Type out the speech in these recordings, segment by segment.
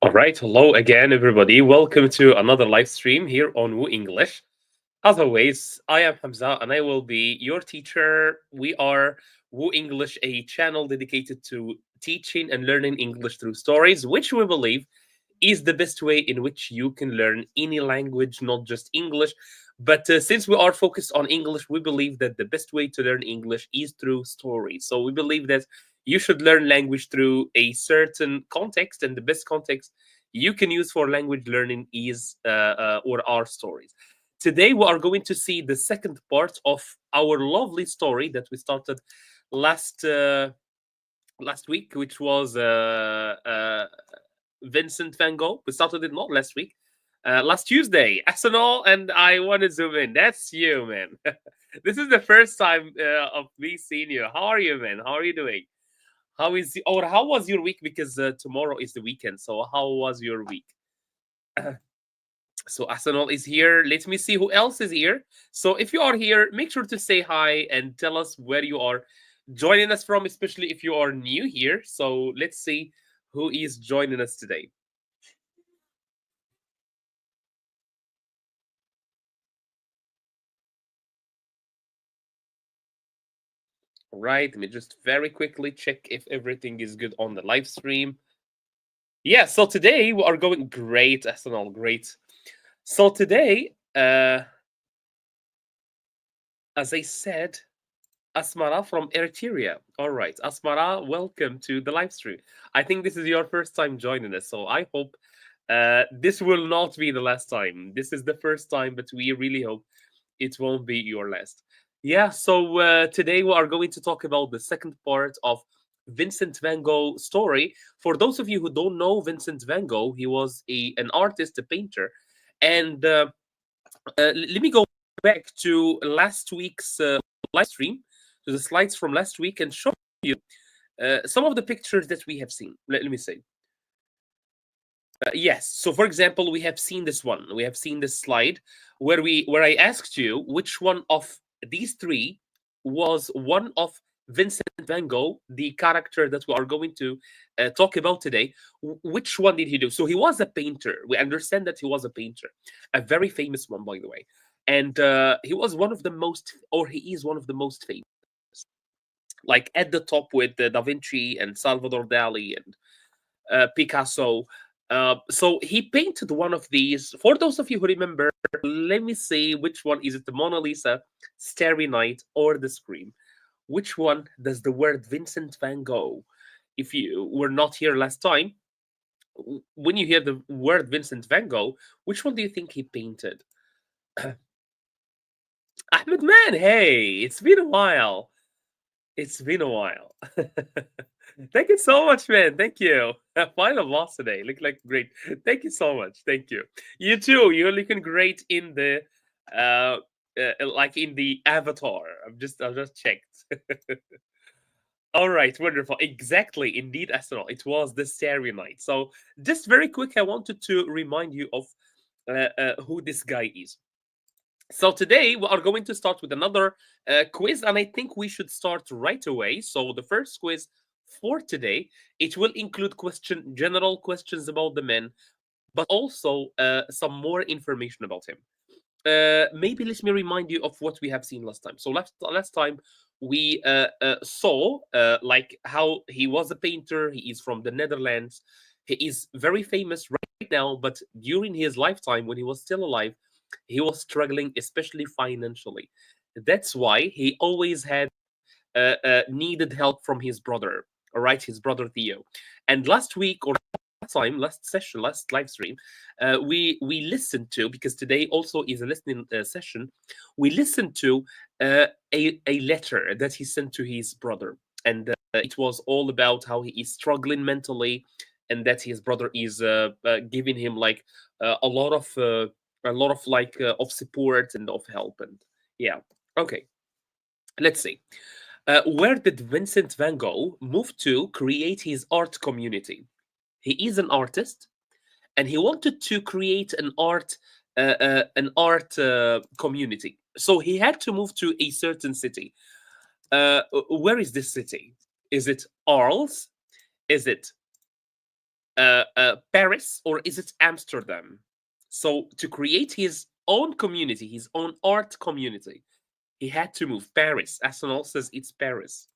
All right, hello again, everybody. Welcome to another live stream here on WooEnglish. As always, I am Hamza and I will be your teacher. We are WooEnglish, a channel dedicated to teaching and learning English through stories, which we believe is the best way in which you can learn any language, not just English. But since we are focused on English, we believe that the best way to learn English is through stories. So we believe that you should learn language through a certain context, and the best context you can use for language learning is or are stories. Today we are going to see the second part of our lovely story that we started last last week, which was Vincent Van Gogh. We started it not last week, last Tuesday. Arsenal, and I want to zoom in. That's you, man. This is the first time of me seeing you. How are you, man? How are you doing? How is or how was your week? Because tomorrow is the weekend. So how was your week? So Arsenal is here. Let me see who else is here. So if you are here, make sure to say hi and tell us where you are joining us from, especially if you are new here. So let's see who is joining us today. Right, let me just very quickly check if everything is good on the live stream. Yeah, so today we are going great, Arsenal, great. So today, as I said, Asmara from Eritrea. All right, Asmara, welcome to the live stream. I think this is your first time joining us, so I hope this will not be the last time. This is the first time, but we really hope it won't be your last. Yeah, so today we are going to talk about the second part of Vincent Van Gogh story. For those of you who don't know Vincent Van Gogh, he was an artist, a painter, and let me go back to last week's live stream, to the slides from last week, and show you some of the pictures that we have seen. Let me say. Yes. So, for example, we have seen this one. We have seen this slide where I asked you which one of these three was one of Vincent Van Gogh, the character that we are going to talk about today. Which one did he do? So he was a painter. We understand that he was a painter, a very famous one, by the way, and he was one of the most, or he is one of the most famous, like at the top with Da Vinci and Salvador Dali and Picasso. So he painted one of these. For those of you who remember, let me see which one is it: the Mona Lisa, Starry Night, or the Scream? Which one does the word Vincent Van Gogh? If you were not here last time, when you hear the word Vincent Van Gogh, which one do you think he painted? Ahmed Man, hey, it's been a while. It's been a while. Thank you so much, man. Thank you. Final boss today. Look like great. Thank you so much. Thank you. You too. You're looking great in the like in the avatar. I've just checked. All right, wonderful. Exactly, indeed, Astronot. It was the Starry Night. So, just very quick, I wanted to remind you of who this guy is. So today we are going to start with another quiz, and I think we should start right away. So the first quiz for today, it will include general questions about the man, but also some more information about him. Maybe let me remind you of what we have seen last time. So last time we saw like how he was a painter. He is from the Netherlands. He is very famous right now, but during his lifetime, when he was still alive, he was struggling, especially financially. That's why he always had needed help from his brother. All right, his brother Theo. And last week or last session, last live stream, we listened to, because today also is a listening session. We listened to a letter that he sent to his brother, and it was all about how he is struggling mentally, and that his brother is giving him like a lot of like of support and of help. And yeah, okay, let's see. Where did Vincent van Gogh move to create his art community? He is an artist, and he wanted to create an art community. So he had to move to a certain city. Where is this city? Is it Arles? Is it Paris, or is it Amsterdam? So to create his own community, his own art community, he had to move. Paris. Arsenal says it's Paris.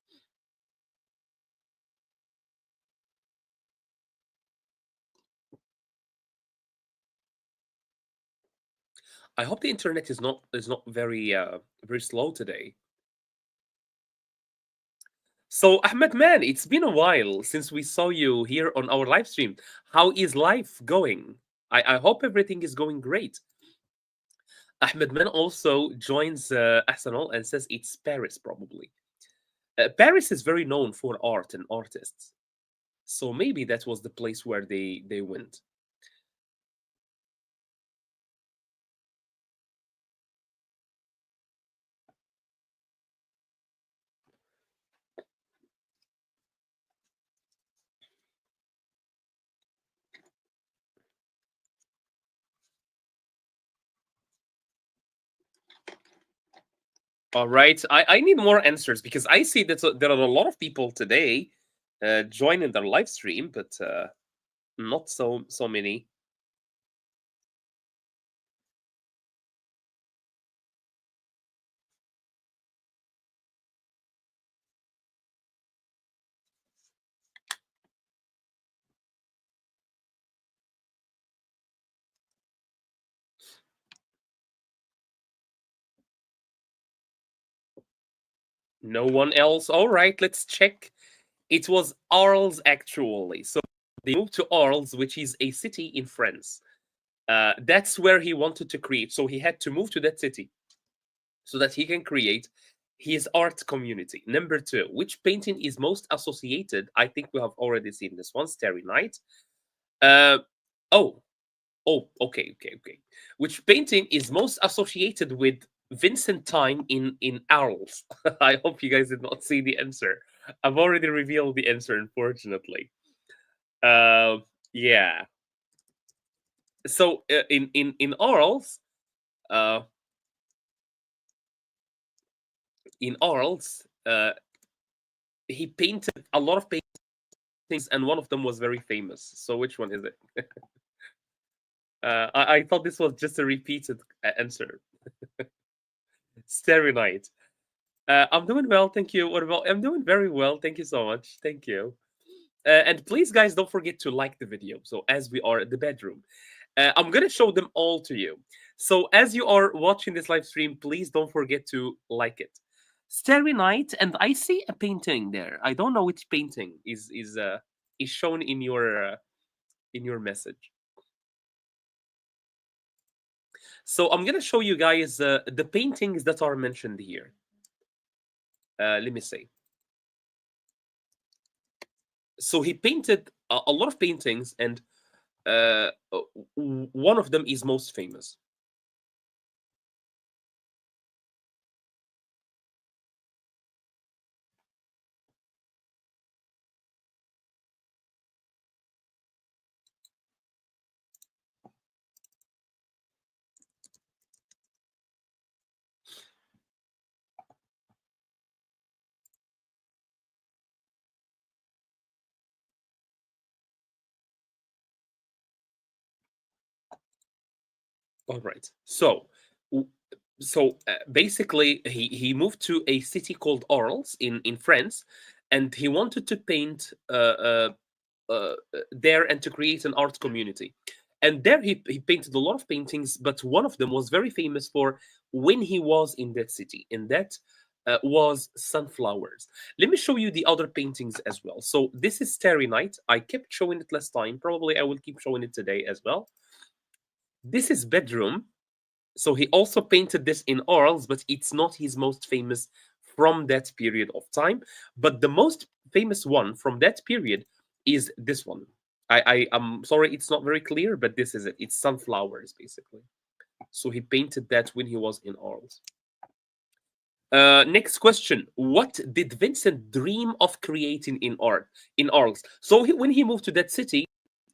I hope the internet is not very very slow today. So Ahmed, man, it's been a while since we saw you here on our live stream. How is life going? I hope everything is going great. Ahmed Man also joins Arsenal and says it's Paris, probably. Paris is very known for art and artists, so maybe that was the place where they went. All right, I need more answers because I see that there are a lot of people today joining their live stream, but not so many. No one else. All right, let's check. It was Arles actually. So they moved to Arles, which is a city in France. That's where he wanted to create. So he had to move to that city so that he can create his art community. Number two, which painting is most associated? I think we have already seen this one, Starry Night. Uh, oh, okay. Which painting is most associated with Vincent time in Arles? I hope you guys did not see the answer. I've already revealed the answer, unfortunately. Uh, yeah. So in Arles, uh, he painted a lot of paintings, and one of them was very famous. So which one is it? I thought this was just a repeated answer. Starry Night. I'm doing well, thank you. What about? I'm doing very well, thank you so much. Thank you. And please, guys, don't forget to like the video. So as we are at the bedroom, I'm gonna show them all to you. So as you are watching this live stream, please don't forget to like it. Starry Night, and I see a painting there. I don't know which painting is shown in your message. So I'm gonna show you guys the paintings that are mentioned here. Let me see. So he painted a lot of paintings, and one of them is most famous. All right. W- basically, he moved to a city called Arles in France, and he wanted to paint there and to create an art community. And there he painted a lot of paintings, but one of them was very famous for when he was in that city, and that was sunflowers. Let me show you the other paintings as well. So this is Starry Night. I kept showing it last time. Probably I will keep showing it today as well. This is Bedroom. So he also painted this in oils, but it's not his most famous from that period of time. But the most famous one from that period is this one. I am sorry, it's not very clear, but this is it. It's sunflowers, basically. So he painted that when he was in oils. Next question: what did Vincent dream of creating in art in Arles? So when he moved to that city,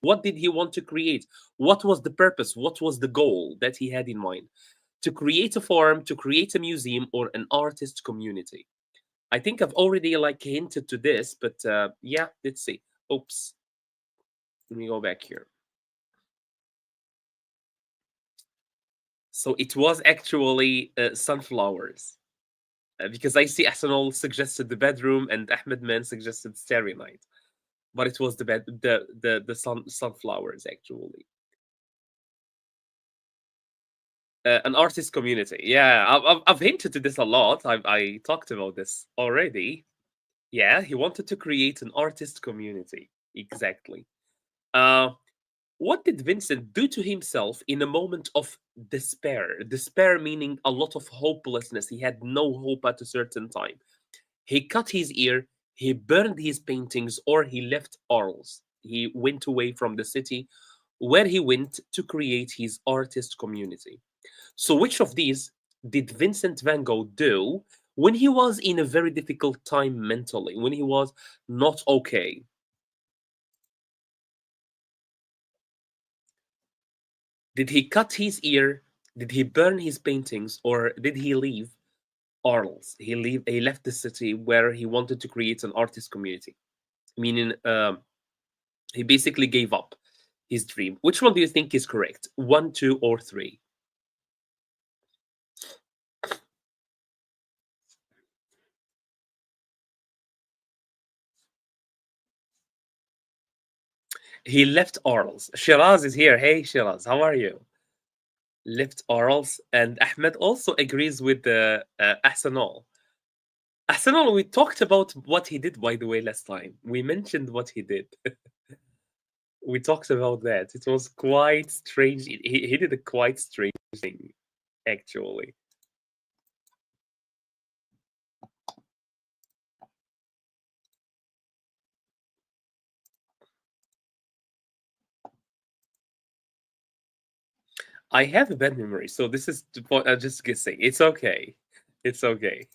what did he want to create? What was the purpose? What was the goal that he had in mind? To create a farm, to create a museum, or an artist community? I think I've already like hinted to this, but yeah, let's see. Oops. Let me go back here. So it was actually sunflowers. Because I see Ahsanul suggested the bedroom and Ahmed Man suggested Starry Night. But it was the sunflowers actually. An artist community. Yeah, I've hinted to this a lot. I talked about this already. Yeah, he wanted to create an artist community. Exactly. Uh, what did Vincent do to himself in a moment of despair? Despair meaning a lot of hopelessness. He had no hope at a certain time. He cut his ear, he burned his paintings, or he left Arles. He went away from the city where he went to create his artist community. So, which of these did Vincent van Gogh do when he was in a very difficult time mentally, when he was not okay? Did he cut his ear? Did he burn his paintings? Or did he leave Arles? He left the city where he wanted to create an artist community, meaning he basically gave up his dream. Which one do you think is correct? One, two, or three? He left Arles. Shiraz is here. Hey, Shiraz, how are you? Left Arles, and Ahmed also agrees with the Ahsanul. Ahsanul, we talked about what he did, by the way, last time. We mentioned what he did. We talked about that. It was quite strange. He did a quite strange thing, actually. I have a bad memory, so this is just guessing. It's okay. It's okay.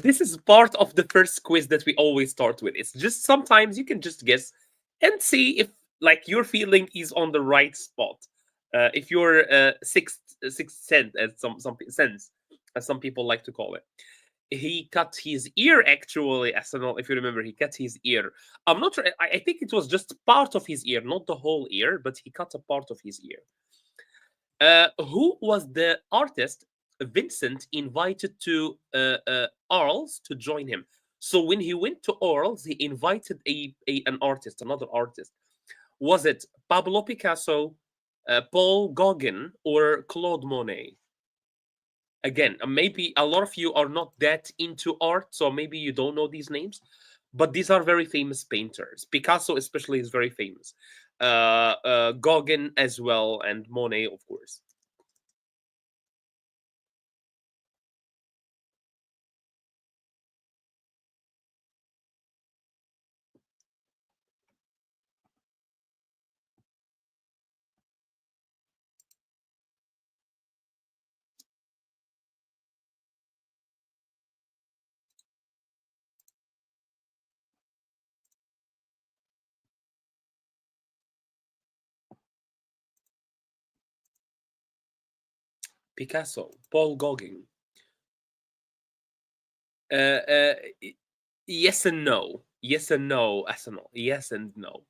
This is part of the first quiz that we always start with. It's just sometimes you can just guess and see if like your feeling is on the right spot. If your sixth sense, as sense, as some people like to call it. He cut his ear actually, Arsenal. If you remember, he cut his ear. I'm not sure. I think it was just part of his ear, not the whole ear, but he cut a part of his ear. Who was the artist Vincent invited to Arles to join him? So when he went to Arles, he invited an artist, another artist. Was it Pablo Picasso, Paul Gauguin, or Claude Monet? Again, maybe a lot of you are not that into art, so maybe you don't know these names, but these are very famous painters. Picasso, especially, is very famous. Gauguin as well, and Monet, of course. Picasso, Paul Gauguin. Uh, uh, yes and no. Yes and no, Arsenal. Yes and no.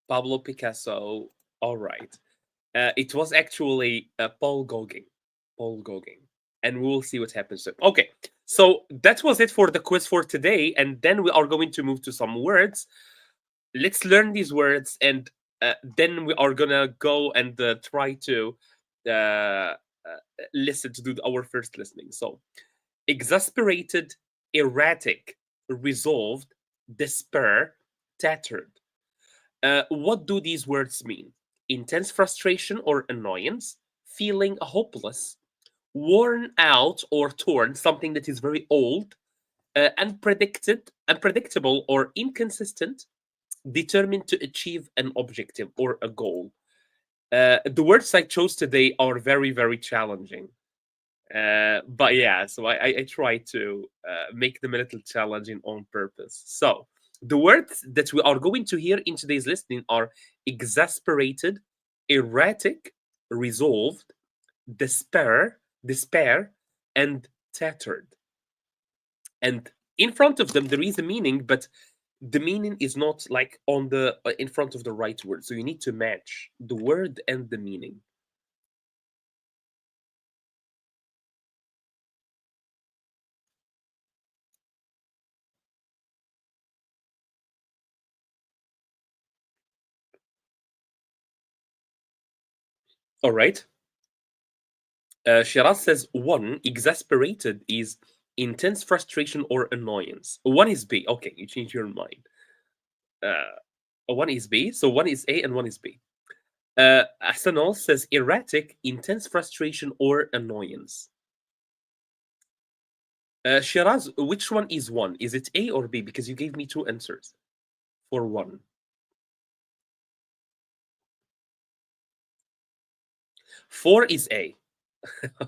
Pablo Picasso. All right. It was actually Paul Gauguin. Paul Gauguin. And we will see what happens. Okay. So that was it for the quiz for today. And then we are going to move to some words. Let's learn these words. And then we are going to go and try to listen to do our first listening. So, exasperated, erratic, resolved, despair, tattered. What do these words mean? Intense frustration or annoyance, feeling hopeless, worn out or torn, something that is very old, unpredictable or inconsistent, determined to achieve an objective or a goal. The words I chose today are very, very challenging. But yeah, so I try to make them a little challenging on purpose. So the words that we are going to hear in today's listening are exasperated, erratic, resolved, despair, and tattered. And in front of them there is a meaning, but the meaning is not like on the in front of the right word. So you need to match the word and the meaning. All right. Shiraz says one, exasperated is intense frustration or annoyance. One is B. Okay, you change your mind. One is B, so one is A and one is B. Ahsanol says erratic, intense frustration or annoyance. Shiraz, which one is one? Is it A or B? Because you gave me two answers for one. Four is A.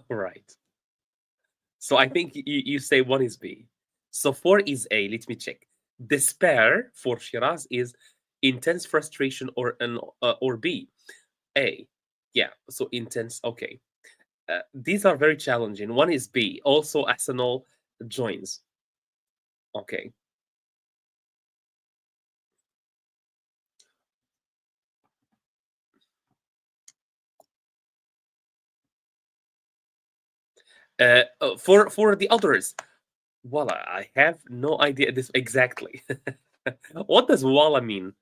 Right. So I think you say one is B. So four is A. Let me check. Despair for Shiraz is intense frustration or B. A. Yeah. So intense. Okay. These are very challenging. One is B. Also, Ahsanol joins. Okay. For the others, voila, I have no idea this exactly. What does voila mean?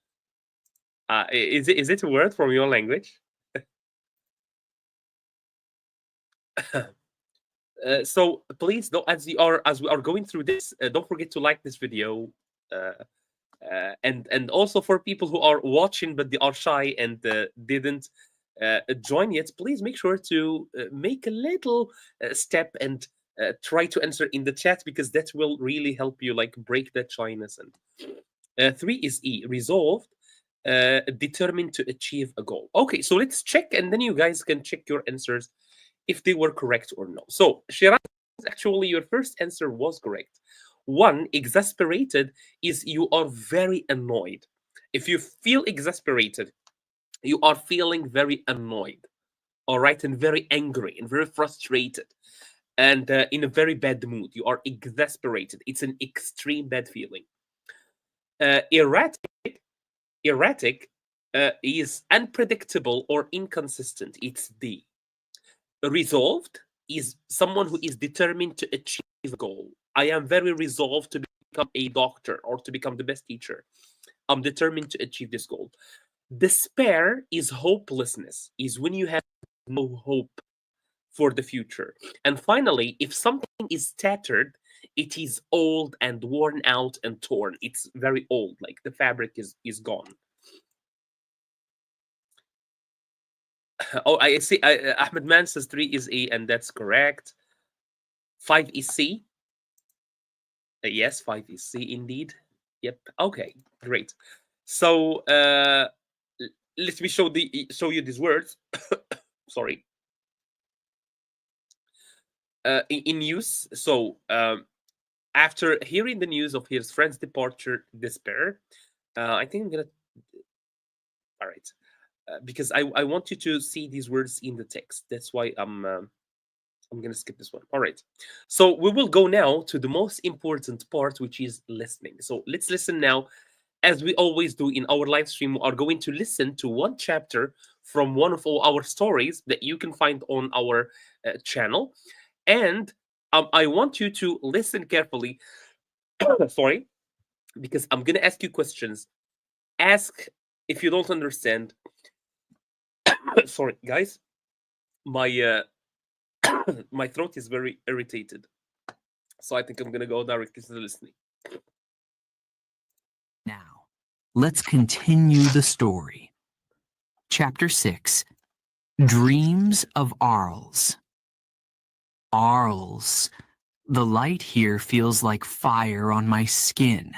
Is it a word from your language? So please, as we are going through this, don't forget to like this video, uh, and also for people who are watching but they are shy and didn't join yet, please make sure to make a little step and try to answer in the chat, because that will really help you like break that shyness. And three is E, resolved, determined to achieve a goal. Okay, so let's check, and then you guys can check your answers if they were correct or no. So Shiraz, actually your first answer was correct. One, exasperated is you are very annoyed. If you feel exasperated, you are feeling very annoyed, all right, and very angry and very frustrated and in a very bad mood. You are exasperated. It's an extreme bad feeling. Erratic is unpredictable or inconsistent. It's D. Resolved is someone who is determined to achieve a goal. I am very resolved to become a doctor or to become the best teacher. I'm determined to achieve this goal. Despair is hopelessness, is when you have no hope for the future. And finally, if something is tattered, it is old and worn out and torn. It's very old, like the fabric is gone. Oh, I see. Ahmed Man says 3 is A, and that's correct. 5 is C. Yes, 5 is C indeed. Yep. Okay, great. So let me show you these words. Sorry. In news. So after hearing the news of his friend's departure, despair. I think I'm gonna. All right. Because I want you to see these words in the text. That's why I'm going to skip this one. All right. So we will go now to the most important part, which is listening. So let's listen now. As we always do in our live stream, we are going to listen to one chapter from one of our stories that you can find on our channel. And I want you to listen carefully. Sorry, because I'm going to ask you questions. Ask if you don't understand. Sorry, guys. My my throat is very irritated. So I think I'm going to go directly to the listening. Now, let's continue the story. Chapter 6, Dreams of Arles. Arles. The light here feels like fire on my skin,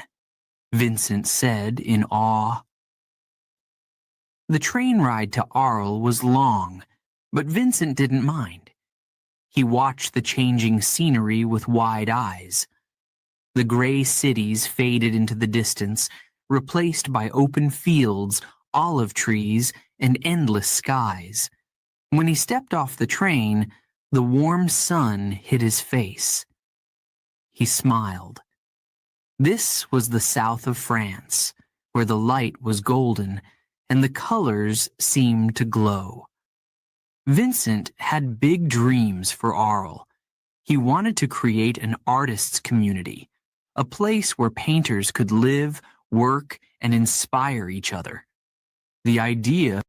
Vincent said in awe. The train ride to Arles was long, but Vincent didn't mind. He watched the changing scenery with wide eyes. The gray cities faded into the distance, replaced by open fields, olive trees, and endless skies. When he stepped off the train, the warm sun hit his face. He smiled. This was the south of France, where the light was golden and the colors seemed to glow. Vincent had big dreams for Arles. He wanted to create an artists' community, a place where painters could live, work, and inspire each other. The idea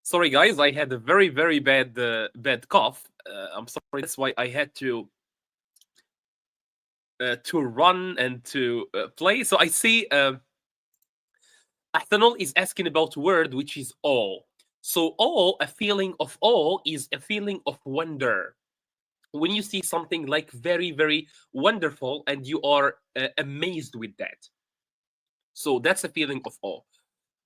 Sorry, guys, I had a very, very bad cough. I'm sorry. That's why I had to run and to play. So I see Athanol is asking about word which is awe. So awe, a feeling of awe, is a feeling of wonder. When you see something like very, very wonderful and you are amazed with that. So that's a feeling of awe.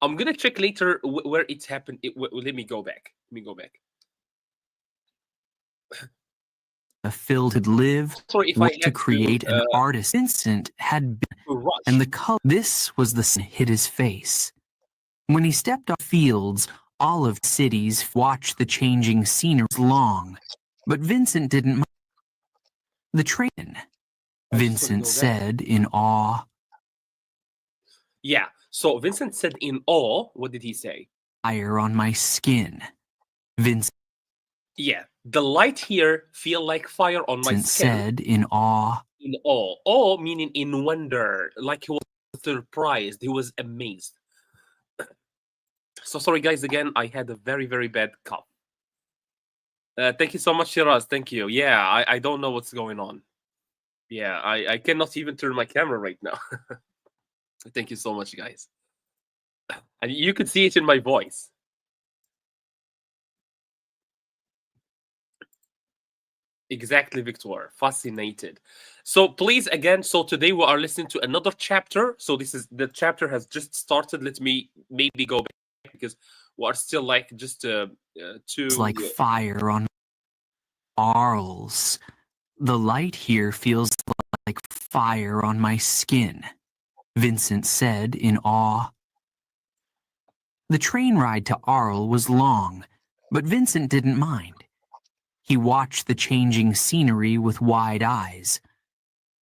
I'm gonna check later where it's happened. Let me go back. Let me go back. filled to live, Sorry if I had to create an artist. Vincent had been, rush. and the color. This was the sun hit his face. When he stepped off fields, olive cities watched the changing scenery long, but Vincent didn't mind. The train, Vincent said in awe. Yeah, so Vincent said in awe, what did he say? Fire on my skin. Vincent. Yeah, the light here feel like fire on my skin. Said in awe. In awe. Awe meaning in wonder, like he was surprised, he was amazed. So sorry guys, again, I had a very, very bad cough. Thank you so much, Shiraz. Thank you. Yeah, I don't know what's going on. Yeah, I cannot even turn my camera right now. Thank you so much, guys. And you could see it in my voice. Exactly, Victor. Fascinated. So please, again, so today we are listening to another chapter. So the chapter has just started. Let me maybe go back because we are still like just It's like fire on Arles. The light here feels like fire on my skin, Vincent said in awe. The train ride to Arles was long, but Vincent didn't mind. He watched the changing scenery with wide eyes.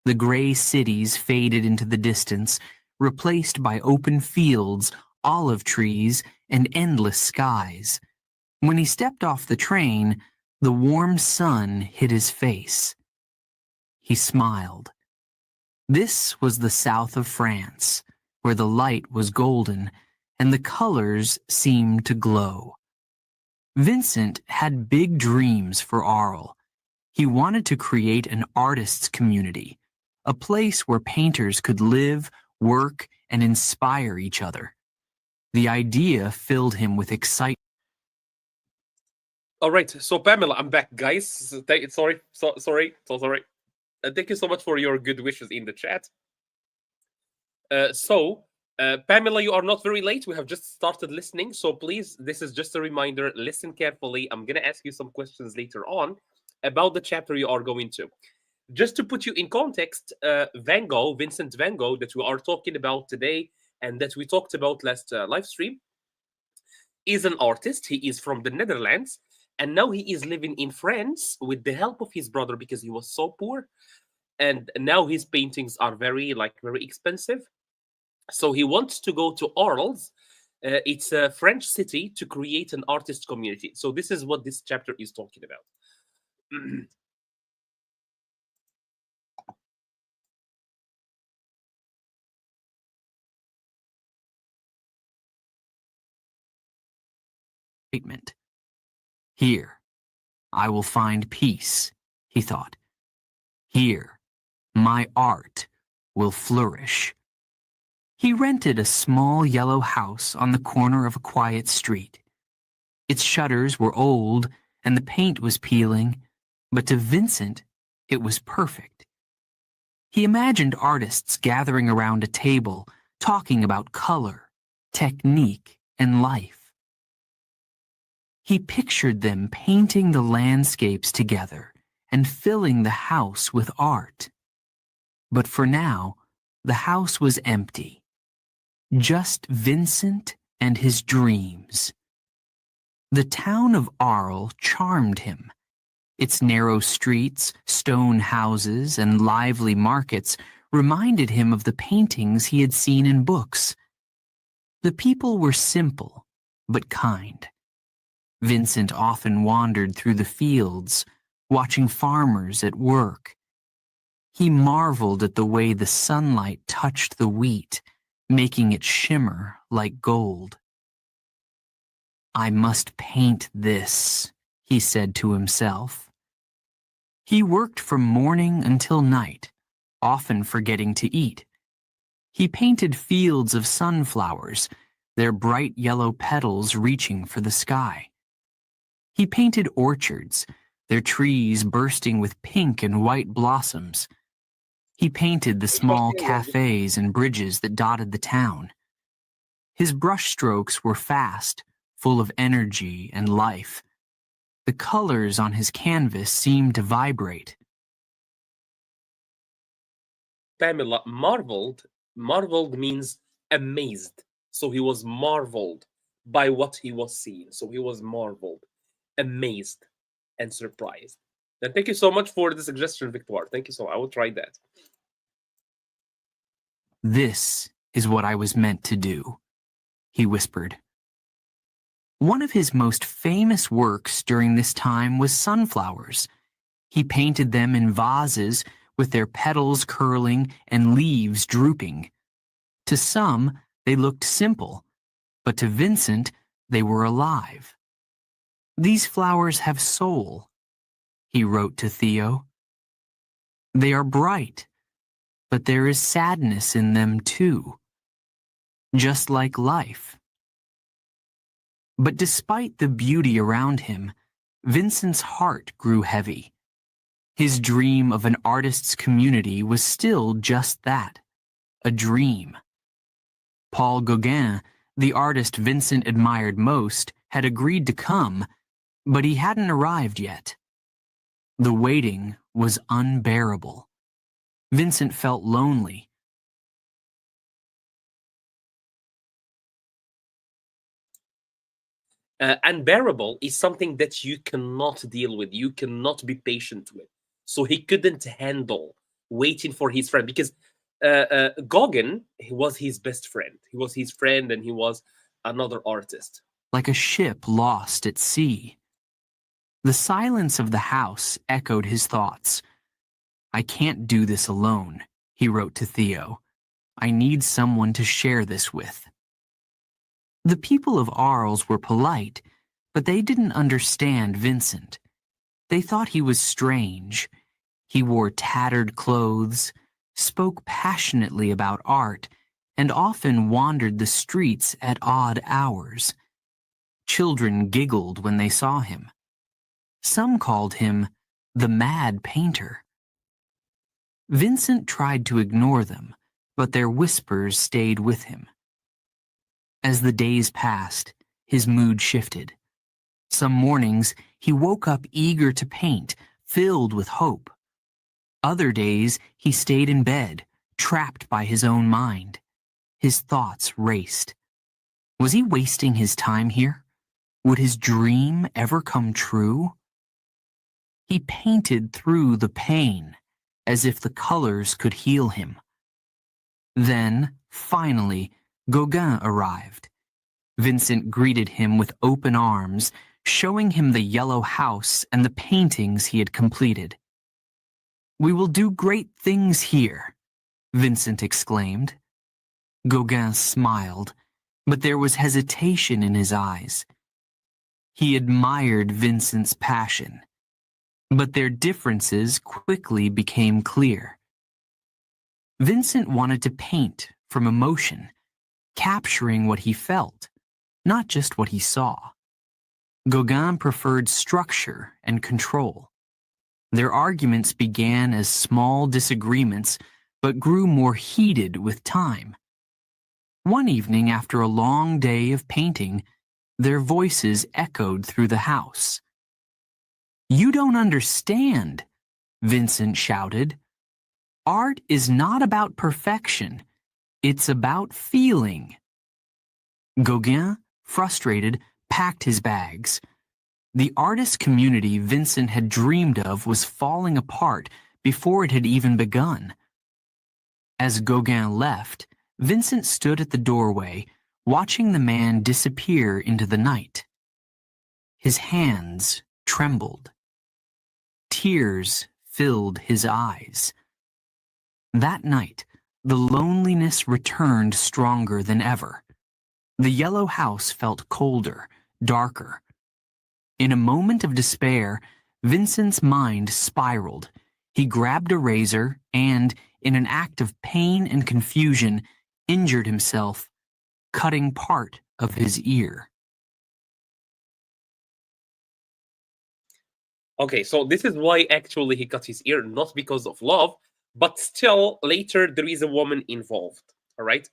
The gray cities faded into the distance, replaced by open fields, olive trees, and endless skies. When he stepped off the train, the warm sun hit his face. He smiled. This was the south of France, where the light was golden and the colors seemed to glow. Vincent had big dreams for Arles. He wanted to create an artists' community, a place where painters could live, work, and inspire each other. The idea filled him with excitement. All right, so Pamela, I'm back, guys. Sorry. Thank you so much for your good wishes in the chat. Pamela, you are not very late. We have just started listening. So please, this is just a reminder. Listen carefully. I'm going to ask you some questions later on about the chapter you are going to. Just to put you in context, Van Gogh, Vincent Van Gogh, that we are talking about today and that we talked about last live stream, is an artist. He is from the Netherlands. And now he is living in France with the help of his brother because he was so poor. And now his paintings are very expensive. So he wants to go to Arles. It's a French city to create an artist community. So this is what this chapter is talking about. Here, I will find peace, he thought. Here, my art will flourish. He rented a small yellow house on the corner of a quiet street. Its shutters were old and the paint was peeling, but to Vincent, it was perfect. He imagined artists gathering around a table, talking about color, technique, and life. He pictured them painting the landscapes together and filling the house with art. But for now, the house was empty. Just Vincent and his dreams. The town of Arles charmed him. Its narrow streets, stone houses, and lively markets reminded him of the paintings he had seen in books. The people were simple, but kind. Vincent often wandered through the fields, watching farmers at work. He marveled at the way the sunlight touched the wheat, making it shimmer like gold. "I must paint this," he said to himself. He worked from morning until night, often forgetting to eat. He painted fields of sunflowers, their bright yellow petals reaching for the sky. He painted orchards, their trees bursting with pink and white blossoms. He painted the small cafes and bridges that dotted the town. His brushstrokes were fast, full of energy and life. The colors on his canvas seemed to vibrate. Marveled. Marveled means amazed. So he was marveled by what he was seeing. So he was marveled, amazed, and surprised. And thank you so much for the suggestion, Victor. Thank you so much. I will try that. "This is what I was meant to do," he whispered. One of his most famous works during this time was sunflowers. He painted them in vases with their petals curling and leaves drooping. To some, they looked simple, but to Vincent, they were alive. "These flowers have soul," he wrote to Theo. "They are bright, but there is sadness in them too, just like life." But despite the beauty around him, Vincent's heart grew heavy. His dream of an artist's community was still just that, a dream. Paul Gauguin, the artist Vincent admired most, had agreed to come, but he hadn't arrived yet. The waiting was unbearable. Vincent felt lonely. Unbearable is something that you cannot deal with, you cannot be patient with. So he couldn't handle waiting for his friend, because Gauguin, he was his best friend. He was his friend, and he was another artist. Like a ship lost at sea. The silence of the house echoed his thoughts. "I can't do this alone," he wrote to Theo. "I need someone to share this with." The people of Arles were polite, but they didn't understand Vincent. They thought he was strange. He wore tattered clothes, spoke passionately about art, and often wandered the streets at odd hours. Children giggled when they saw him. Some called him the mad painter. Vincent tried to ignore them, but their whispers stayed with him. As the days passed, his mood shifted. Some mornings, he woke up eager to paint, filled with hope. Other days, he stayed in bed, trapped by his own mind. His thoughts raced. Was he wasting his time here? Would his dream ever come true? He painted through the pain, as if the colors could heal him. Then, finally, Gauguin arrived. Vincent greeted him with open arms, showing him the yellow house and the paintings he had completed. "We will do great things here," Vincent exclaimed. Gauguin smiled, but there was hesitation in his eyes. He admired Vincent's passion, but their differences quickly became clear. Vincent wanted to paint from emotion, capturing what he felt, not just what he saw. Gauguin preferred structure and control. Their arguments began as small disagreements, but grew more heated with time. One evening, after a long day of painting, their voices echoed through the house. "You don't understand," Vincent shouted. "Art is not about perfection. It's about feeling." Gauguin, frustrated, packed his bags. The artist community Vincent had dreamed of was falling apart before it had even begun. As Gauguin left, Vincent stood at the doorway, watching the man disappear into the night. His hands trembled. Tears filled his eyes. That night, the loneliness returned stronger than ever. The yellow house felt colder, darker. In a moment of despair, Vincent's mind spiraled. He grabbed a razor and, in an act of pain and confusion, injured himself, cutting part of his ear. Okay, so this is why actually he cut his ear, not because of love, but still later there is a woman involved. All right,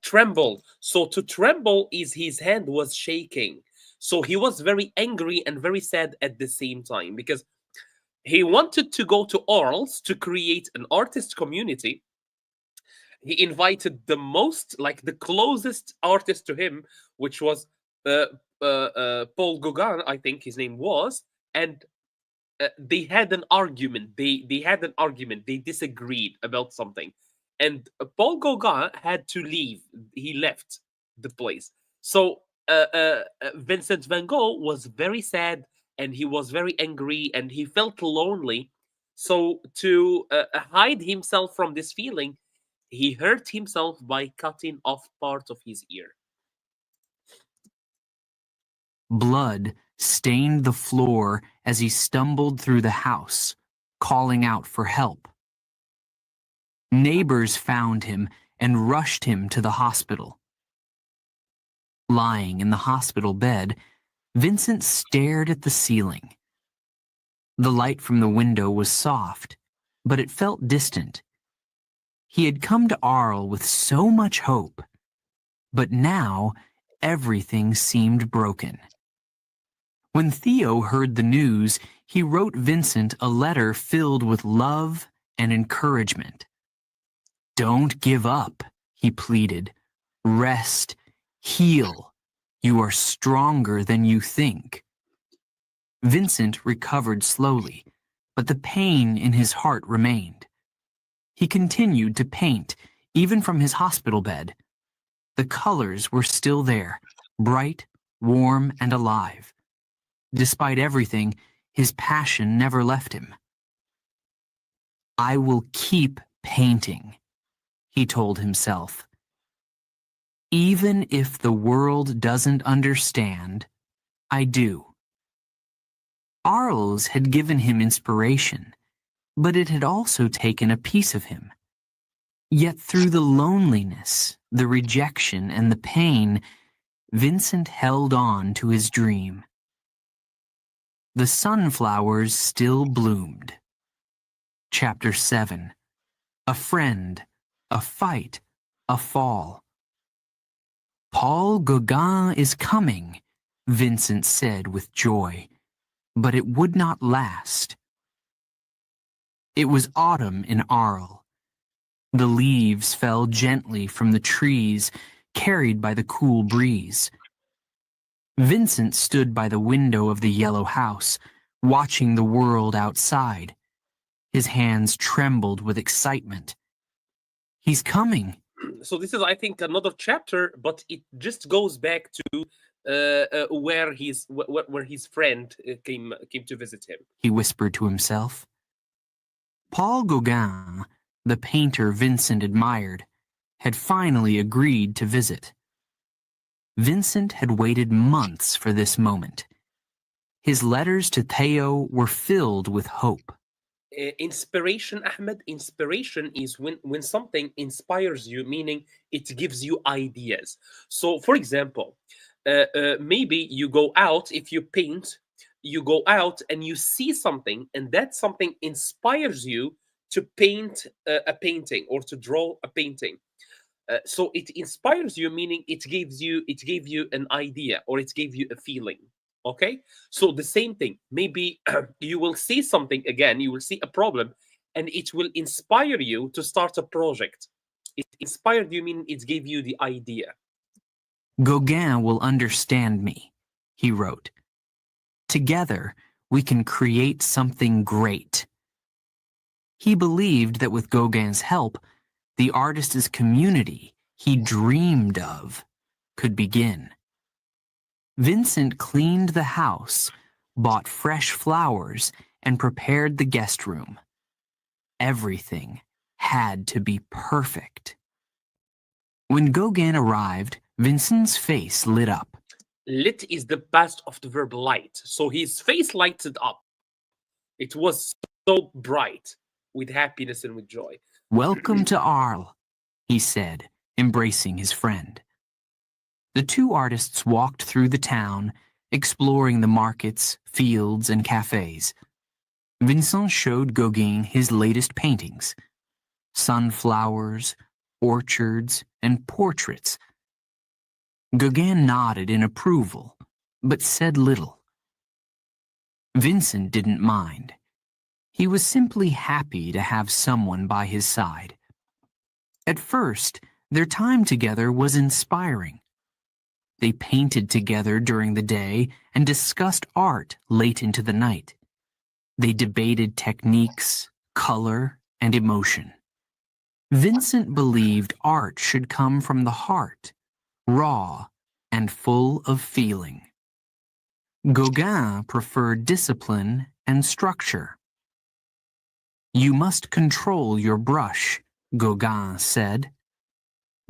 trembled. So to tremble is his hand was shaking. So he was very angry and very sad at the same time because he wanted to go to Arles to create an artist community. He invited the most, like the closest artist to him, which was Paul Gauguin, I think his name was, and they had an argument. They had an argument. They disagreed about something, and Paul Gauguin had to leave. He left the place. So Vincent Van Gogh was very sad and he was very angry and he felt lonely. So to hide himself from this feeling, he hurt himself by cutting off part of his ear. Blood stained the floor as he stumbled through the house, calling out for help. Neighbors found him and rushed him to the hospital. Lying in the hospital bed, Vincent stared at the ceiling. The light from the window was soft, but it felt distant. He had come to Arles with so much hope, but now everything seemed broken. When Theo heard the news, he wrote Vincent a letter filled with love and encouragement. "Don't give up," he pleaded. "Rest, heal. You are stronger than you think." Vincent recovered slowly, but the pain in his heart remained. He continued to paint, even from his hospital bed. The colors were still there, bright, warm, and alive. Despite everything, his passion never left him. "I will keep painting," he told himself. "Even if the world doesn't understand, I do." Arles had given him inspiration, but it had also taken a piece of him. Yet through the loneliness, the rejection, and the pain, Vincent held on to his dream. The sunflowers still bloomed. Chapter 7. A friend, a fight, a fall. "Paul Gauguin is coming," Vincent said with joy, but it would not last. It was autumn in Arles. The leaves fell gently from the trees, carried by the cool breeze. Vincent stood by the window of the yellow house, watching the world outside. His hands trembled with excitement. "He's coming." So this is, I think, another chapter, but it just goes back to where his friend came to visit him. He whispered to himself. Paul Gauguin, the painter Vincent admired, had finally agreed to visit. Vincent had waited months for this moment. His letters to Theo were filled with hope. Inspiration, Ahmed, inspiration is when something inspires you, meaning it gives you ideas. So, for example, maybe you go out, if you paint, you go out and you see something, and that something inspires you to paint a painting or to draw a painting. So it inspires you, meaning it gave you an idea or it gave you a feeling. Okay, so the same thing. Maybe you will see something again, you will see a problem, and it will inspire you to start a project. It inspired you, meaning it gave you the idea. Gauguin will understand me, he wrote. Together, we can create something great. He believed that with Gauguin's help, the artist's community he dreamed of could begin. Vincent cleaned the house, bought fresh flowers, and prepared the guest room. Everything had to be perfect. When Gauguin arrived, Vincent's face lit up. Lit is the past of the verb light. So his face lighted up. It was so bright with happiness and with joy. Welcome to Arles, he said, embracing his friend. The two artists walked through the town, exploring the markets, fields, and cafes. Vincent showed Gauguin his latest paintings: sunflowers, orchards, and portraits. Gauguin nodded in approval, but said little. Vincent didn't mind. He was simply happy to have someone by his side. At first, their time together was inspiring. They painted together during the day and discussed art late into the night. They debated techniques, color, and emotion. Vincent believed art should come from the heart, raw and full of feeling. Gauguin preferred discipline and structure. You must control your brush, Gauguin said.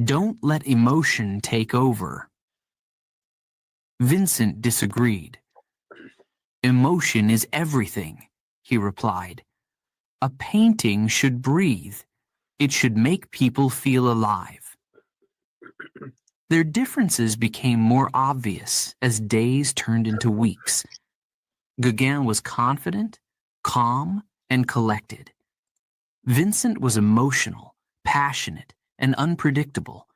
Don't let emotion take over. Vincent disagreed. Emotion is everything, he replied. A painting should breathe. It should make people feel alive. Their differences became more obvious as days turned into weeks. Gauguin was confident, calm, and collected. Vincent was emotional, passionate, and unpredictable.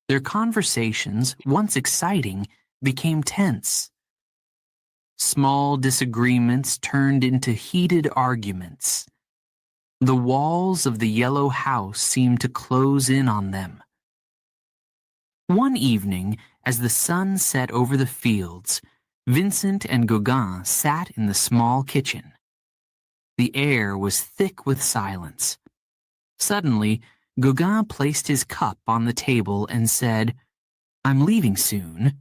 Their conversations, once exciting, became tense. Small disagreements turned into heated arguments. The walls of the yellow house seemed to close in on them. One evening, as the sun set over the fields, Vincent and Gauguin sat in the small kitchen. The air was thick with silence. Suddenly, Gauguin placed his cup on the table and said, "I'm leaving soon."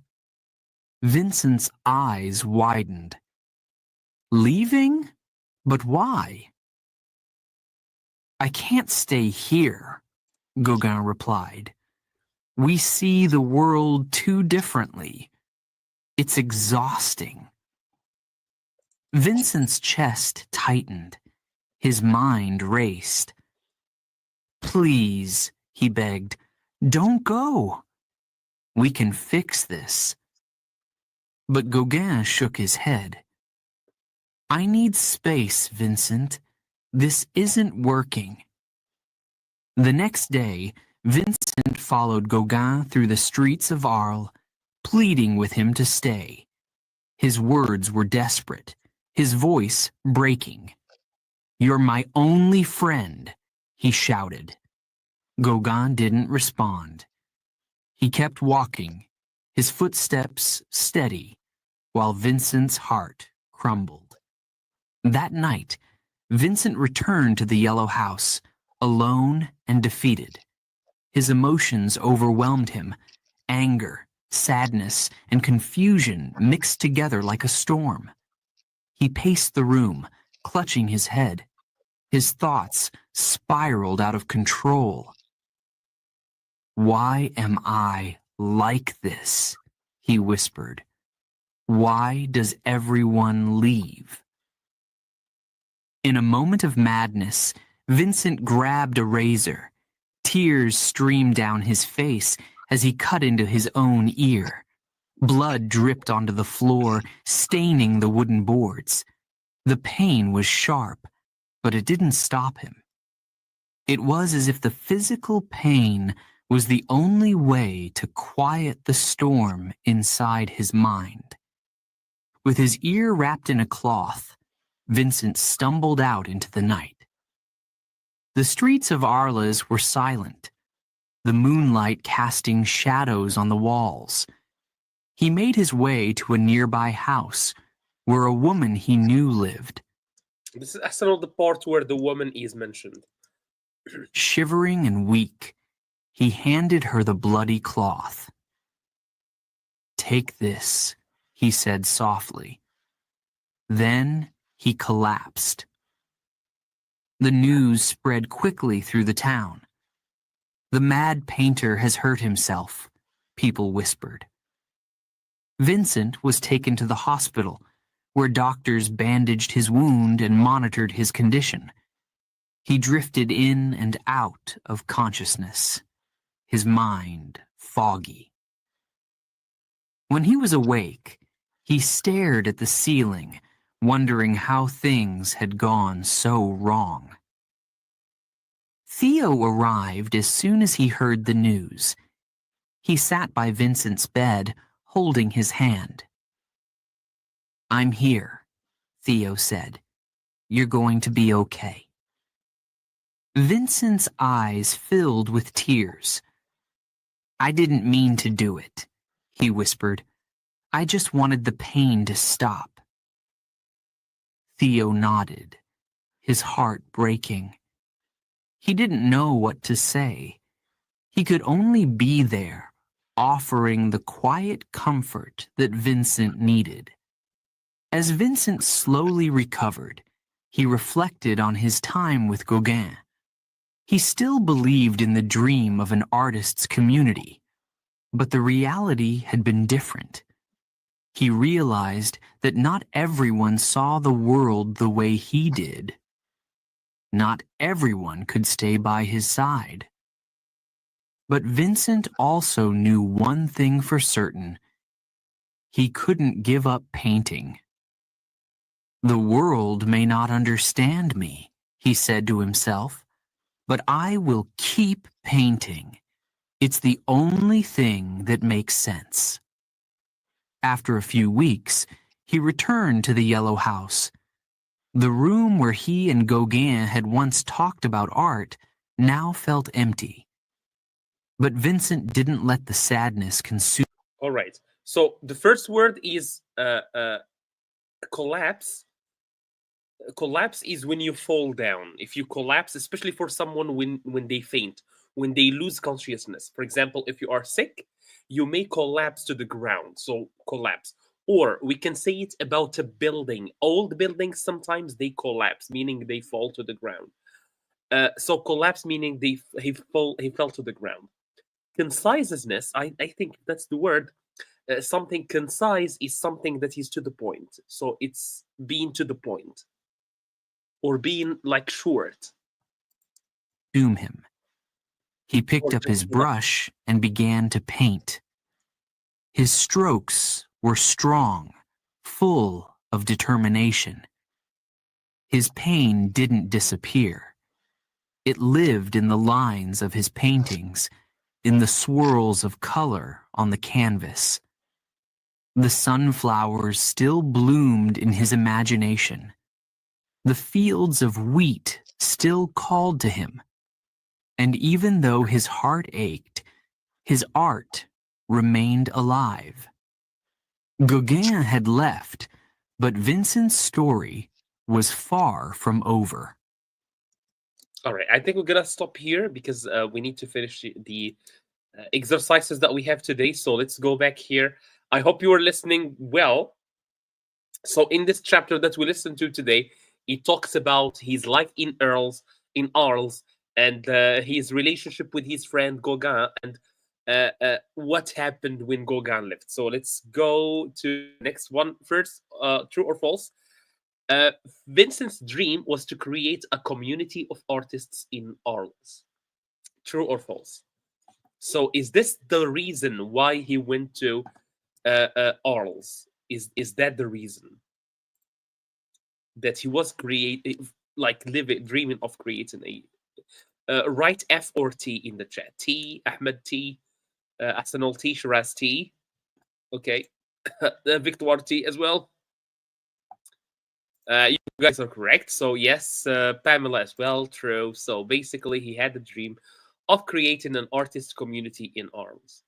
Vincent's eyes widened. Leaving? But why? I can't stay here, Gauguin replied. We see the world too differently. It's exhausting. Vincent's chest tightened. His mind raced. Please, he begged, don't go. We can fix this. But Gauguin shook his head. I need space, Vincent. This isn't working. The next day, Vincent followed Gauguin through the streets of Arles, pleading with him to stay. His words were desperate, his voice breaking. You're my only friend, he shouted. Gauguin didn't respond. He kept walking, his footsteps steady, while Vincent's heart crumbled. That night, Vincent returned to the yellow house, alone and defeated. His emotions overwhelmed him. Anger, sadness, and confusion mixed together like a storm. He paced the room, clutching his head. His thoughts spiraled out of control. Why am I like this? He whispered. Why does everyone leave? In a moment of madness, Vincent grabbed a razor. Tears streamed down his face as he cut into his own ear. Blood dripped onto the floor, staining the wooden boards. The pain was sharp, but it didn't stop him. It was as if the physical pain was the only way to quiet the storm inside his mind. With his ear wrapped in a cloth, Vincent stumbled out into the night. The streets of Arles were silent, the moonlight casting shadows on the walls. He made his way to a nearby house where a woman he knew lived. This is actually the part where the woman is mentioned. Shivering and weak, he handed her the bloody cloth. "Take this," he said softly. Then he collapsed. The news spread quickly through the town. "The mad painter has hurt himself," people whispered. Vincent was taken to the hospital, where doctors bandaged his wound and monitored his condition. He drifted in and out of consciousness, his mind foggy. When he was awake, he stared at the ceiling, wondering how things had gone so wrong. Theo arrived as soon as he heard the news. He sat by Vincent's bed, holding his hand. "I'm here," Theo said. "You're going to be okay." Vincent's eyes filled with tears. "I didn't mean to do it," he whispered. "I just wanted the pain to stop." Theo nodded, his heart breaking. He didn't know what to say. He could only be there, offering the quiet comfort that Vincent needed. As Vincent slowly recovered, he reflected on his time with Gauguin. He still believed in the dream of an artist's community, but the reality had been different. He realized that not everyone saw the world the way he did. Not everyone could stay by his side. But Vincent also knew one thing for certain. He couldn't give up painting. "The world may not understand me," he said to himself, "but I will keep painting. It's the only thing that makes sense." After a few weeks, he returned to the yellow house. The room where he and Gauguin had once talked about art now felt empty. But Vincent didn't let the sadness consume. All right. So the first word is collapse. Collapse is when you fall down. If you collapse, especially for someone when they faint, when they lose consciousness. For example, if you are sick, you may collapse to the ground. So collapse. Or we can say it about a building. Old buildings sometimes they collapse, meaning they fall to the ground. So collapse meaning he fell to the ground. Conciseness, I think that's the word. Something concise is something that is to the point. So it's being to the point or being like short. him. He picked Or up just his brush and began to paint. His strokes were strong, full of determination. His pain didn't disappear. It lived in the lines of his paintings, in the swirls of color on the canvas. The sunflowers still bloomed in his imagination. The fields of wheat still called to him. And even though his heart ached, his art remained alive. Gauguin had left, but Vincent's story was far from over. All right, I think we're gonna stop here because we need to finish the exercises that we have today. So let's go back here. I hope you are listening well. So in this chapter that we listened to today, he talks about his life in Arles, and his relationship with his friend Gauguin, and what happened when Gauguin left. So let's go to the next one first. True or false? Uh, Vincent's dream was to create a community of artists in Arles. True or false? So is this the reason why he went to Arles? Is that the reason that he was creating, like living, dreaming of creating a? Write F or T in the chat. T, Ahmed T, Arsenal T, Shiraz T. Okay, Victor T as well. You guys are correct. So yes, Pamela as well. True. So basically, he had the dream of creating an artist community in Arles.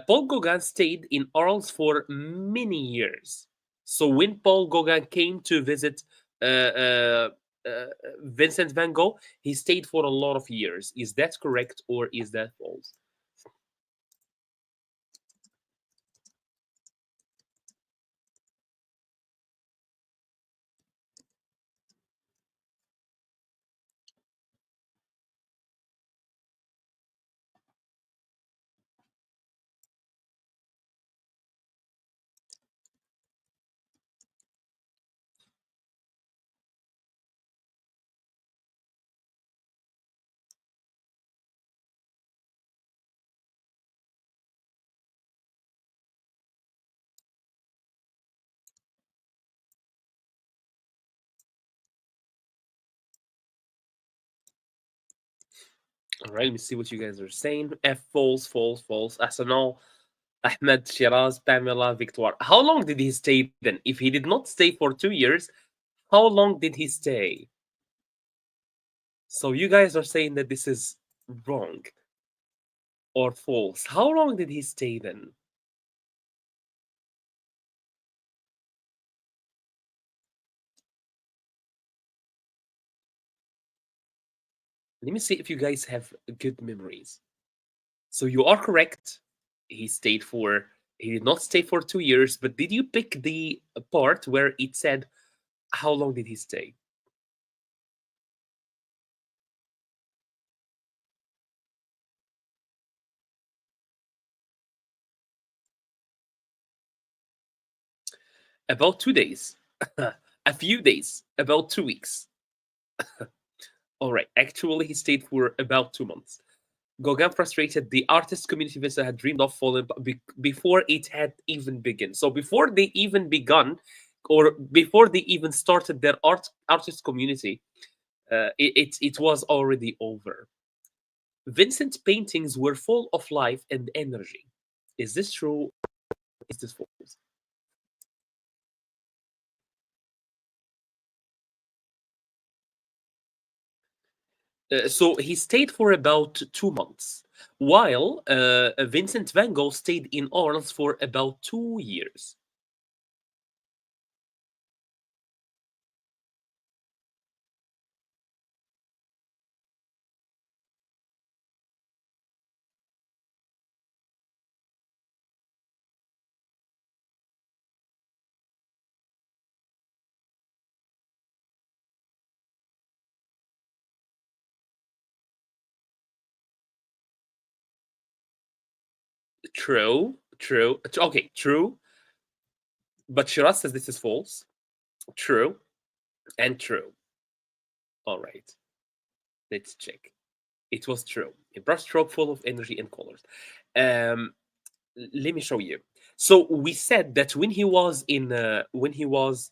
Paul Gauguin stayed in Arles for many years. So when Paul Gauguin came to visit uh, uh, uh, Vincent Van Gogh, he stayed for a lot of years. Is that correct or is that false? All right, let me see what you guys are saying. F false, false, false. Arsenal, Ahmed, Shiraz, Pamela, Victoire. How long did he stay then? If he did not stay for 2 years, how long did he stay? So you guys are saying that this is wrong or false. How long did he stay then? Let me see if you guys have good memories. So you are correct. He stayed for he did not stay for 2 years, but did you pick the part where it said how long did he stay? About 2 days, a few days, about 2 weeks. All right, actually, he stayed for about 2 months. Gauguin frustrated the artist community Vincent had dreamed of falling before it had even begun. So before they even begun, or before they even started their artist community, it was already over. Vincent's paintings were full of life and energy. Is this true? Is this false? So he stayed for about 2 months, while Vincent van Gogh stayed in Arles for about 2 years. True, true. Okay, true. But Shiraz says this is false. True and true. All right, let's check. It was true. A brushstroke full of energy and colors. Um, Let me show you. So we said that when he was in right when he was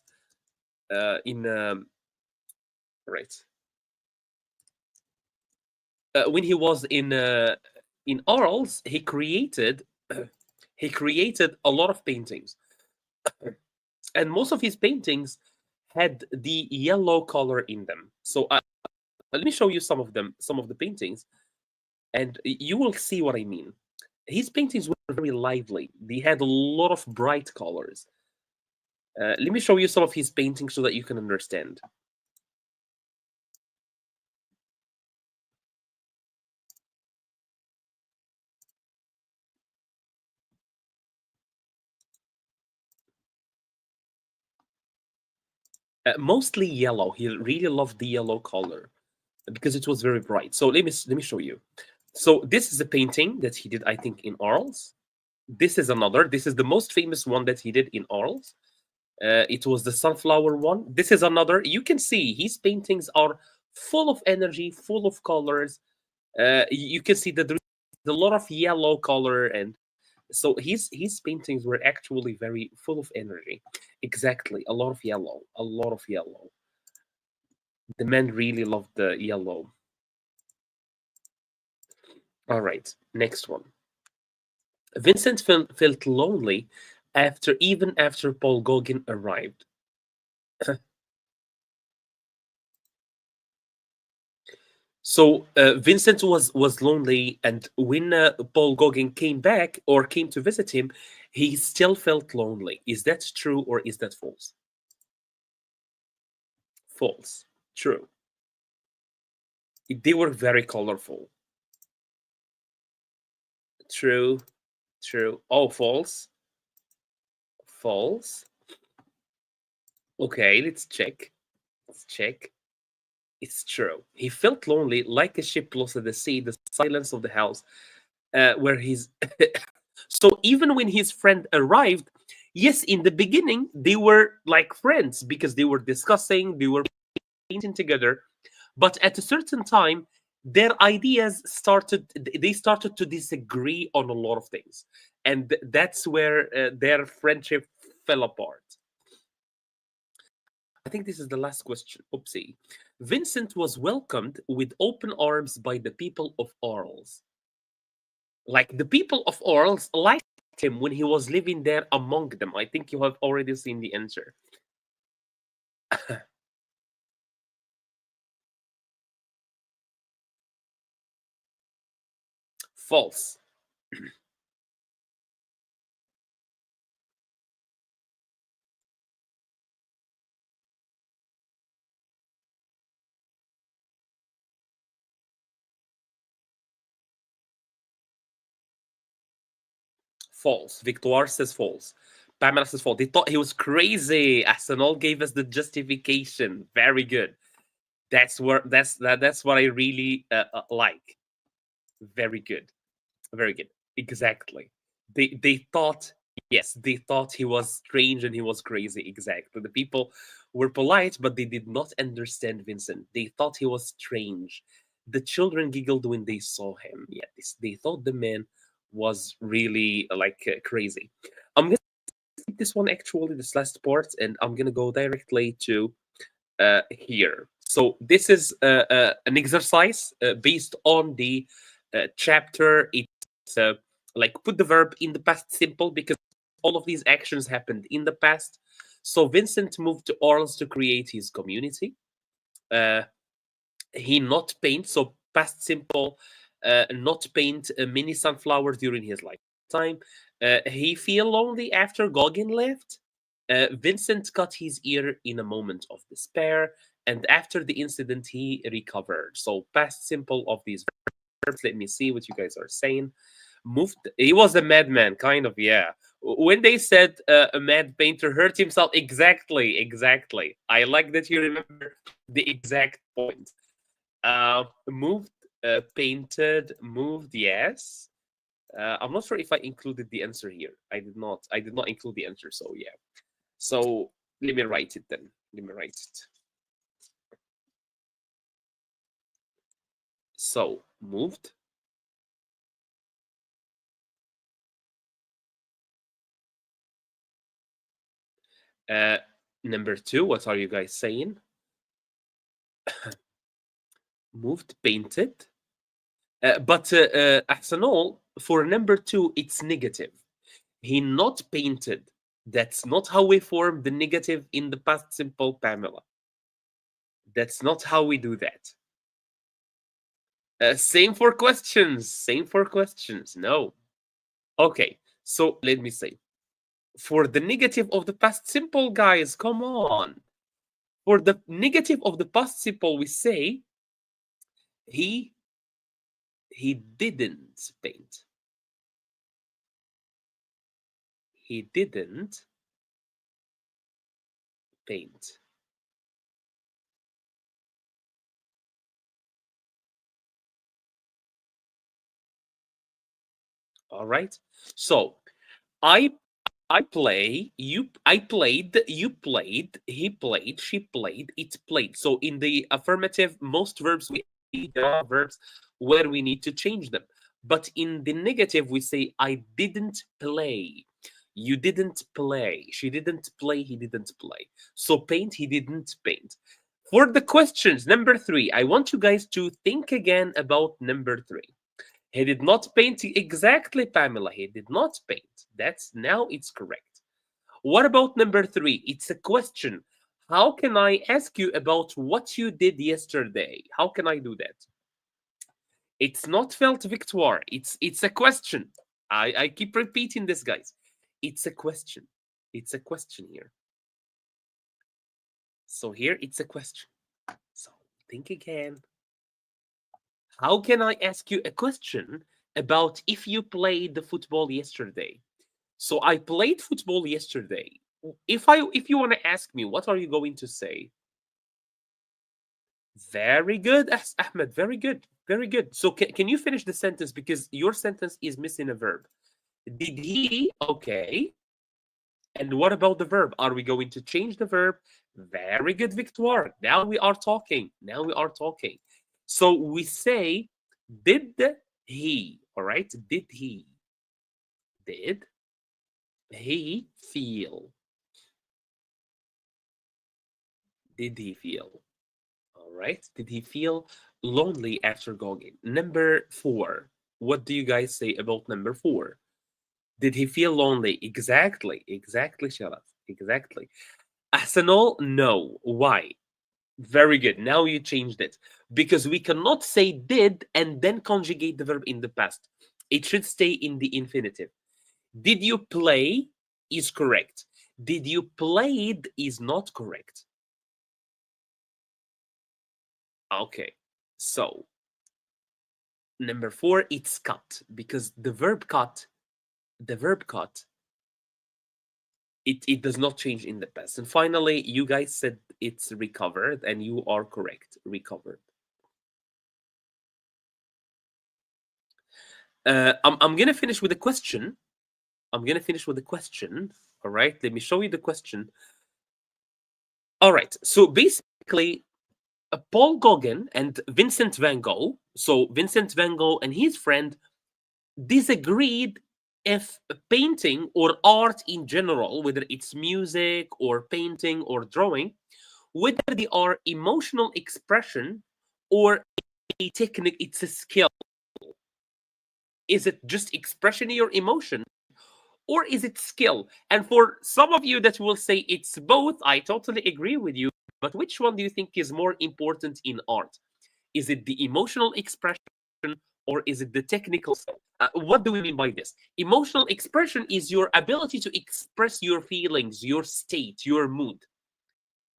in Arles, he created he created a lot of paintings, and most of his paintings had the yellow color in them. So let me show you some of them, some of the paintings, and you will see what I mean. His paintings were very lively. They had a lot of bright colors. Let me show you some of his paintings so that you can understand. Mostly yellow. He really loved the yellow color because it was very bright. So let me show you. So this is a painting that he did, I think, in Arles. This is another. This is the most famous one that he did in Arles. It was the sunflower one. This is another. You can see his paintings are full of energy, full of colors. You can see that there is a lot of yellow color, and so his paintings were actually very full of energy. Exactly, a lot of yellow, a lot of yellow. The men really loved the yellow. All right, next one. Vincent felt lonely even after Paul Gauguin arrived. So Vincent was lonely, and when Paul Gauguin came back or came to visit him, he still felt lonely. Is that true or is that false? False. True. They were very colorful. True. True. Oh, false. False. Okay, let's check. Let's check. It's true. He felt lonely, like a ship lost at the sea, the silence of the house, where he's. So even when his friend arrived, yes, in the beginning they were like friends because they were discussing, they were painting together, but at a certain time, their ideas started. They started to disagree on a lot of things, and that's where their friendship fell apart. I think this is the last question. Oopsie. Vincent was welcomed with open arms by the people of Arles. Like the people of Arles liked him when he was living there among them. I think you have already seen the answer. False. False. Victoire says false. Pamela says false. They thought he was crazy. Arsenal gave us the justification. Very good. That's what I really like. Very good. Very good. Exactly. They thought, yes, they thought he was strange and he was crazy. Exactly. The people were polite, but they did not understand Vincent. They thought he was strange. The children giggled when they saw him. Yes, they thought the man was really crazy. I'm gonna skip this one actually, this last part, and I'm gonna go directly to here. So this is an exercise based on the chapter. It's like put the verb in the past simple because all of these actions happened in the past. So Vincent moved to Orleans to create his community. Uh, he not paint, so past simple, not paint a mini sunflower during his lifetime. He feel lonely after Gauguin left. Vincent cut his ear in a moment of despair, and after the incident, he recovered. So past simple of these verbs. Let me see what you guys are saying. Moved. He was a madman, kind of. Yeah. When they said a mad painter hurt himself, exactly, exactly. I like that you remember the exact point. Moved, painted, moved. Yes. I'm not sure if I included the answer here. I did not. I did not include the answer. So yeah. So let me write it then. Let me write it. So moved. Uh, Number two. What are you guys saying? Moved, painted. But Ahsanul, for number two, it's negative. He not painted. That's not how we form the negative in the past simple, Pamela. That's not how we do that. Same for questions. Same for questions. No. Okay. So let me say, for the negative of the past simple, guys, come on. For the negative of the past simple, we say he didn't paint. He didn't paint. All right. So I play, I played, you played, he played, she played, it played. So in the affirmative, most verbs there are verbs where we need to change them. But in the negative, we say I didn't play. You didn't play. She didn't play. He didn't play. So paint, he didn't paint. For the questions, number three, I want you guys to think again about number three. He did not paint exactly, Pamela. He did not paint. That's now it's correct. What about number three? It's a question. How can I ask you about what you did yesterday? How can I do that? It's not felt victoire. It's a question. I keep repeating this, guys. It's a question. It's a question here. So here it's a question. So think again. How can I ask you a question about if you played the football yesterday? So I played football yesterday. If you want to ask me, what are you going to say? Very good, Ahmed. Very good. Very good. So can you finish the sentence because your sentence is missing a verb? Did he? Okay. And what about the verb? Are we going to change the verb? Very good, Victoire. Now we are talking. Now we are talking. So we say, did he? All right. Did he? Did he feel? Did he feel? All right. Did he feel lonely after going? Number 4. What do you guys say about number 4? Did he feel lonely? Exactly. Exactly, Sharaf. Exactly. Ahsanul, no. Why? Very good. Now you changed it. Because we cannot say did and then conjugate the verb in the past. It should stay in the infinitive. Did you play is correct. Did you played is not correct. Okay. So, number 4, it's cut. Because the verb cut, it does not change in the past. And finally, you guys said it's recovered, and you are correct. Recovered. I'm gonna finish with a question. All right, let me show you the question. All right, so basically, Paul Gauguin and Vincent Van Gogh. So Vincent Van Gogh and his friend disagreed if painting or art in general, whether it's music or painting or drawing, whether they are emotional expression or a technique, it's a skill. Is it just expression in your emotion? Or is it skill? And for some of you that will say it's both, I totally agree with you. But which one do you think is more important in art? Is it the emotional expression or is it the technical skill? What do we mean by this? Emotional expression is your ability to express your feelings, your state, your mood.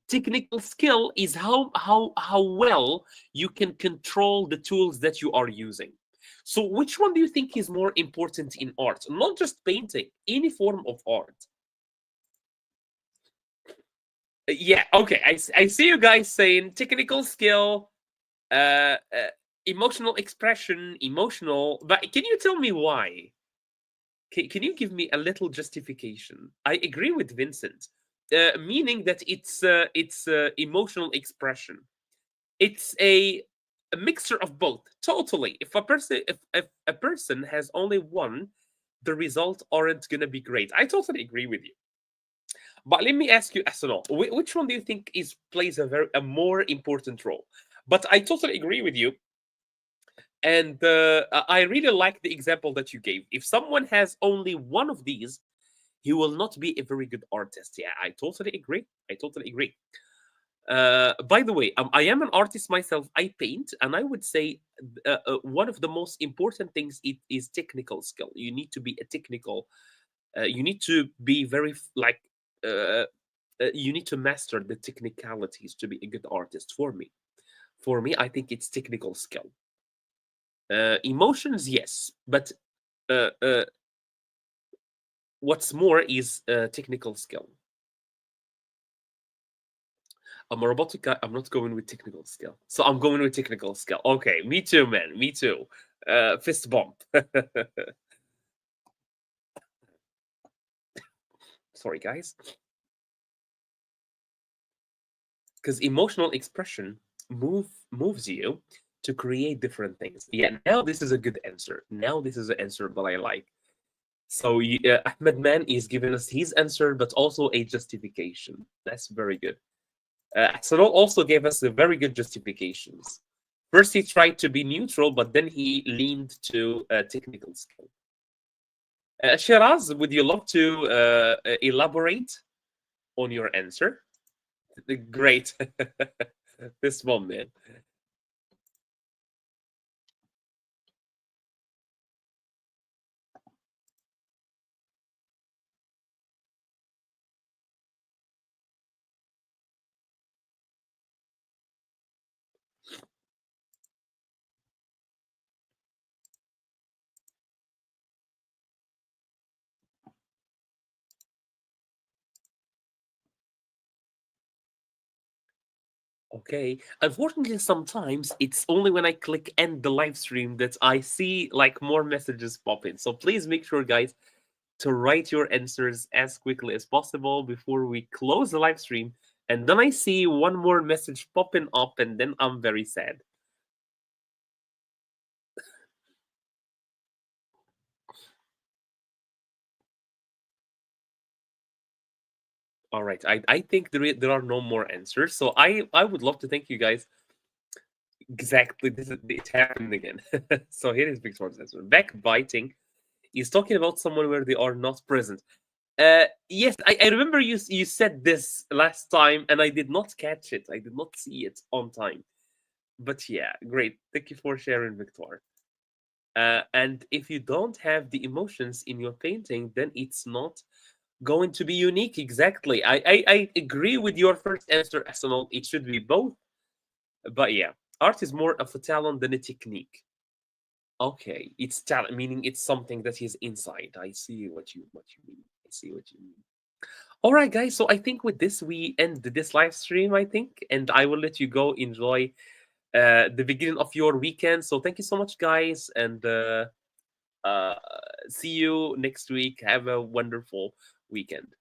Technical skill is how well you can control the tools that you are using. So which one do you think is more important in art? Not just painting, any form of art. Yeah, okay. I see you guys saying technical skill, uh, uh emotional expression, emotional, but can you tell me why? Can you give me a little justification? I agree with Vincent, meaning that it's emotional expression. It's a mixture of both. Totally. If a person has only one, the results aren't gonna be great. I totally agree with you. But let me ask you, Arsenal, which one do you think plays a more important role? But I totally agree with you, and I really like the example that you gave. If someone has only one of these, he will not be a very good artist. Yeah, I totally agree. I totally agree. By the way, I am an artist myself. I paint, and I would say one of the most important things is technical skill. You need to be a technical. You need to be very you need to master the technicalities to be a good artist. For me, I think it's technical skill. Emotions, yes, but uh, uh, what's more is technical skill. I'm a robotic guy. I'm not going with technical skill. So I'm going with technical skill. Okay, me too, man. Me too. Fist bump. Sorry, guys. Because emotional expression moves you to create different things. Yeah, now this is a good answer. Now this is an answer that I like. So Ahmed Man is giving us his answer, but also a justification. That's very good. Sanol also gave us a very good justifications. First, he tried to be neutral, but then he leaned to technical skill. Shiraz, would you love to elaborate on your answer? Great. This one, man. Okay. Unfortunately, sometimes it's only when I click end the live stream that I see like more messages pop in. So please make sure, guys, to write your answers as quickly as possible before we close the live stream. And then I see one more message popping up, and then I'm very sad. All right. I think there are no more answers. So I would love to thank you guys. Exactly. It's happening again. So here is Victor's answer. Backbiting is talking about someone where they are not present. Yes, I remember you said this last time, and I did not catch it. I did not see it on time. But yeah, great. Thank you for sharing, Victor. And if you don't have the emotions in your painting, then it's not going to be unique. Exactly. I agree with your first answer, Arsenal. It should be both. But yeah, art is more of a talent than a technique. Okay, it's talent, meaning it's something that is inside. I see what you mean. I see what you mean. All right, guys. So I think with this we end this live stream. I think, and I will let you go enjoy the beginning of your weekend. So thank you so much, guys, and uh, see you next week. Have a wonderful weekend.